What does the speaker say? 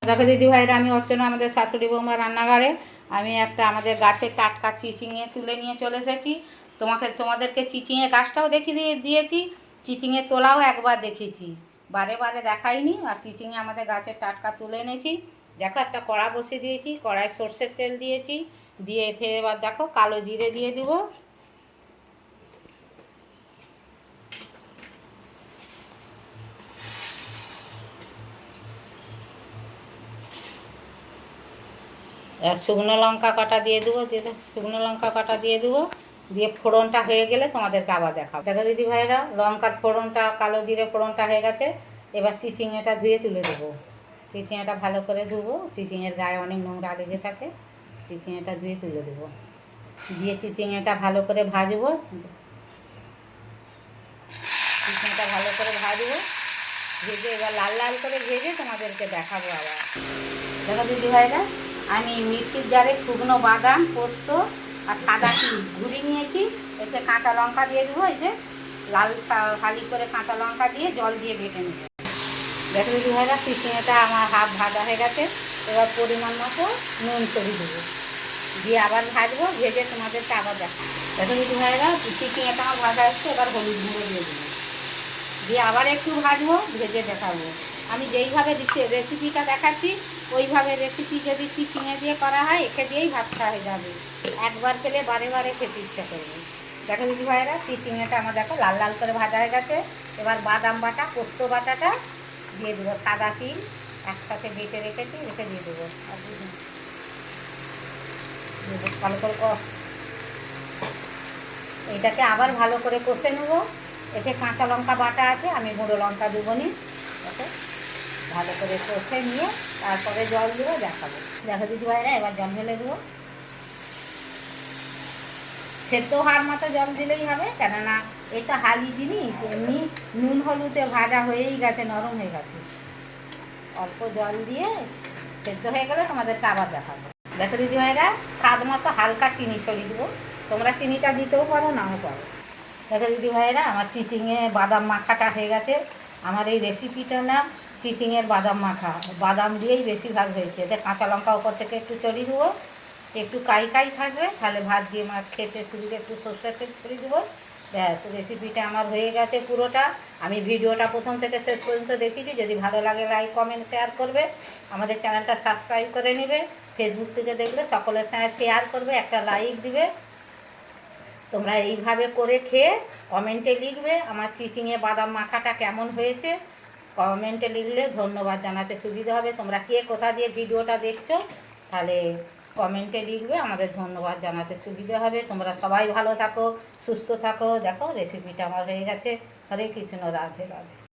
দেখো দিদি ভাইরা, আমি অর্চনা, আমাদের শাশুড়ি বৌমা রান্নাঘরে। আমি একটা আমাদের গাছের টাটকা চিচিঙে তুলে নিয়ে চলে এসেছি। তোমাদেরকে চিচিঙে গাছটাও দিয়েছি, চিচিঙে তোলাও একবার দেখেছি, বারে বারে দেখাইনি। আর চিচিঙে আমাদের গাছের টাটকা তুলে এনেছি। দেখো একটা কড়া বসিয়ে দিয়েছি, কড়ায় সর্ষের তেল দিয়েছি, দিয়ে এতে এবার দেখো কালো জিরে দিয়ে দেবো। শুকনো লঙ্কা কাটা দিয়ে দেবো, শুকনো লঙ্কা কাটা দিয়ে দেবো। দিয়ে ফোড়নটা হয়ে গেলে তোমাদেরকে আবার দেখাবো। দেখো দিদি ভাইরা, লঙ্কার ফোড়নটা, কালো জিরে ফোড়নটা হয়ে গেছে। এবার চিচিঙেটা ধুয়ে তুলে দেবো। চিচিঙেটা ভালো করে ধুবো, চিচিঙের গায়ে অনেক নোংরা লেগে থাকে। চিচিঙেটা ধুয়ে তুলে দেবো, দিয়ে চিচিঙেটা ভালো করে ভাজবো। চিচিঙেটা ভালো করে ভাজবো, ভেজে এবার লাল লাল করে ভেজে তোমাদেরকে দেখাবো আবার। দেখো দিদি ভাইরা, আমি মিক্সির জারে শুকনো বাদাম, পোস্ত আর সাদা তিল ঘুরি নিয়েছি। এতে কাঁচা লঙ্কা দিয়ে দেবো, এই যে লাল ফালি করে কাঁচা লঙ্কা দিয়ে জল দিয়ে বেটে নেব। দেখো দিদি ভাইরা, চিচিঙেটা আমার হাফ ভাজা হয়ে গেছে। এবার পরিমাণ মতো নুন ছড়িয়ে দেবো, দিয়ে আবার ভাজবো, ভেজে তোমাদেরকে আবার দেখো। দেখো দিদি ভাইরা, চিচিঙেটা আমার ভাজা হচ্ছে। এবার হলুদ গুঁড়ো দিয়ে দেবো, দিয়ে আবার একটু ভাজবো, ভেজে দেখাবো। আমি যেইভাবে রেসিপিটা দেখাচ্ছি ওইভাবে রেসিপি যদি চিচিঙে দিয়ে করা হয়, একে দিয়েই ভাত খাওয়া হয়ে যাবে। একবার খেলে বারে বারে খেতে ইচ্ছা করবে। দেখো দিদি ভাইরা, চিচিঙেটা আমার দেখো লাল লাল করে ভাজা হয়ে গেছে। এবার বাদাম বাটা, পোস্ত বাটাটা দিয়ে দেবো, সাদা তিল একসাথে বেটে রেখেছি, রেখে দিয়ে দেবো। আর ভালো করে এইটাকে আবার ভালো করে কষে নেবো। এতে কাঁচা লঙ্কা বাটা আছে, আমি গুঁড়ো লঙ্কা দেবো নি। দেখো ভালো করে কষে নিয়ে তারপরে জল দেবো, দেখাবো। দেখো দিদি ভাইরা, এবার জল ঢেলে দেবো। সেদ্ধ হওয়ার মতো জল দিলেই হবে, কেননা এটা হালি জিনিস, এমনি নুন হলুদে ভাজা হয়েই গেছে, নরম হয়ে গেছে। অল্প জল দিয়ে সেদ্ধ হয়ে গেলে তোমাদেরকে আবার দেখাবো। দেখো দিদি ভাইরা, স্বাদ মতো হালকা চিনি ছড়িয়ে দেবো। তোমরা চিনিটা দিতেও পারো, নাও পারো। দেখো দিদি ভাইরা, আমার চিচিঙে বাদাম মাখাটা হয়ে গেছে। আমার এই রেসিপিটা না চিচিঙের বাদাম মাখা, বাদাম দিয়েই বেশিরভাগ হয়েছে। এতে কাঁচা লঙ্কা ওপর থেকে একটু ছড়িয়ে দেবো, একটু কাই কাই থাকবে, তাহলে ভাত দিয়ে মাছ খেতে সুবিধে। একটু সর্ষের তেল ছড়িয়ে দেবো, ব্যাস রেসিপিটা আমার হয়ে গেছে পুরোটা। আমি ভিডিওটা প্রথম থেকে শেষ পর্যন্ত দেখিয়েছি। যদি ভালো লাগে লাইক, কমেন্ট, শেয়ার করবে। আমাদের চ্যানেলটা সাবস্ক্রাইব করে নেবে। ফেসবুক থেকে দেখলে সকলের সঙ্গে শেয়ার করবে, একটা লাইক দিবে। তোমরা এইভাবে করে খেয়ে কমেন্টে লিখবে আমার চিচিঙে বাদাম মাখাটা কেমন হয়েছে। কমেন্টে লিখলে ধন্যবাদ জানাতে সুবিধা হবে। তোমরা কে কোথা দিয়ে ভিডিওটা দেখছো, তাহলে কমেন্টে লিখবে, আমাদের ধন্যবাদ জানাতে সুবিধা হবে। তোমরা সবাই ভালো থাকো, সুস্থ থাকো। দেখো রেসিপিটা আমার হয়ে গেছে। হরে কৃষ্ণ, রাধে রাধে।